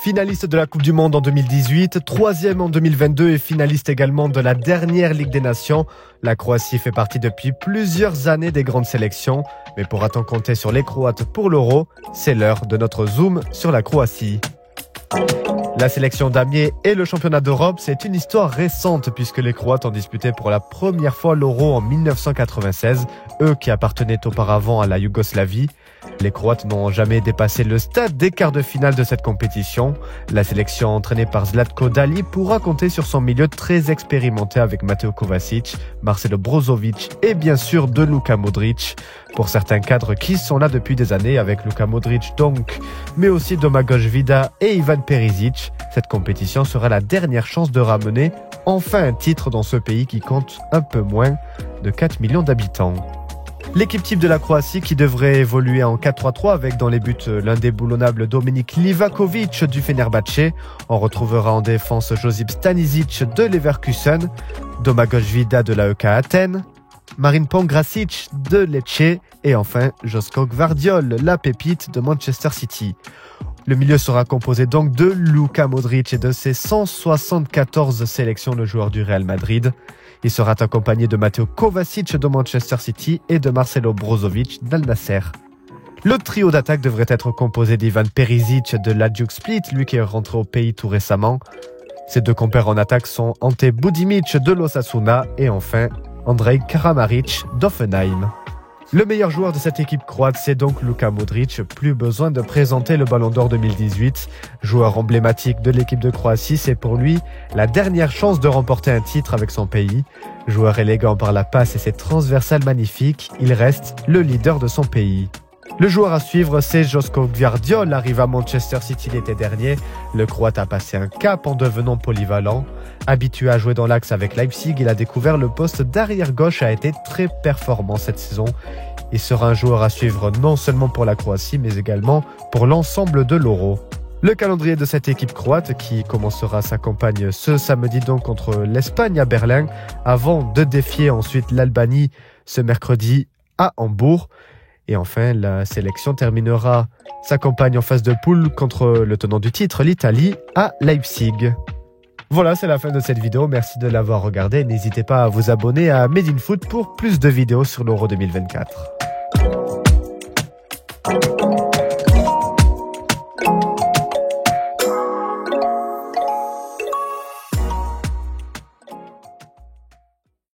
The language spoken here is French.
Finaliste de la Coupe du Monde en 2018, troisième en 2022 et finaliste également de la dernière Ligue des Nations, la Croatie fait partie depuis plusieurs années des grandes sélections. Mais pourra-t-on compter sur les Croates pour l'Euro? C'est l'heure de notre zoom sur la Croatie. La sélection d'Amiens et le championnat d'Europe, c'est une histoire récente puisque les Croates ont disputé pour la première fois l'Euro en 1996, eux qui appartenaient auparavant à la Yougoslavie. Les Croates n'ont jamais dépassé le stade des quarts de finale de cette compétition. La sélection entraînée par Zlatko Dalic pourra compter sur son milieu très expérimenté avec Mateo Kovacic, Marcelo Brozovic et bien sûr de Luka Modric. Pour certains cadres qui sont là depuis des années avec Luka Modric donc, mais aussi Domagoj Vida et Ivan Perisic, cette compétition sera la dernière chance de ramener enfin un titre dans ce pays qui compte un peu moins de 4 millions d'habitants. L'équipe type de la Croatie qui devrait évoluer en 4-3-3 avec dans les buts l'indéboulonnable Dominik Livakovic du Fenerbahçe. On retrouvera en défense Josip Stanisic de Leverkusen, Domagoj Vida de l'AEK Athènes, Marin Pongracic de Lecce et enfin Josko Gvardiol, la pépite de Manchester City. Le milieu sera composé donc de Luka Modric et de ses 174 sélections, le joueur du Real Madrid. Il sera accompagné de Mateo Kovacic de Manchester City et de Marcelo Brozovic d'Al Nasser. Le trio d'attaque devrait être composé d'Ivan Perisic de l'Hajduk Split, lui qui est rentré au pays tout récemment. Ses deux compères en attaque sont Ante Budimic de l'Osasuna et enfin Andrej Kramaric d'Hoffenheim. Le meilleur joueur de cette équipe croate, c'est donc Luka Modric. Plus besoin de présenter le Ballon d'Or 2018. Joueur emblématique de l'équipe de Croatie, c'est pour lui la dernière chance de remporter un titre avec son pays. Joueur élégant par la passe et ses transversales magnifiques, il reste le leader de son pays. Le joueur à suivre, c'est Josko Gvardiol, arrivé à Manchester City l'été dernier. Le Croate a passé un cap en devenant polyvalent. Habitué à jouer dans l'axe avec Leipzig, il a découvert le poste d'arrière-gauche et a été très performant cette saison. Il sera un joueur à suivre non seulement pour la Croatie, mais également pour l'ensemble de l'Euro. Le calendrier de cette équipe croate, qui commencera sa campagne ce samedi donc contre l'Espagne à Berlin, avant de défier ensuite l'Albanie ce mercredi à Hambourg. Et enfin, la sélection terminera sa campagne en phase de poule contre le tenant du titre, l'Italie, à Leipzig. Voilà, c'est la fin de cette vidéo. Merci de l'avoir regardée. N'hésitez pas à vous abonner à Made in Foot pour plus de vidéos sur l'Euro 2024.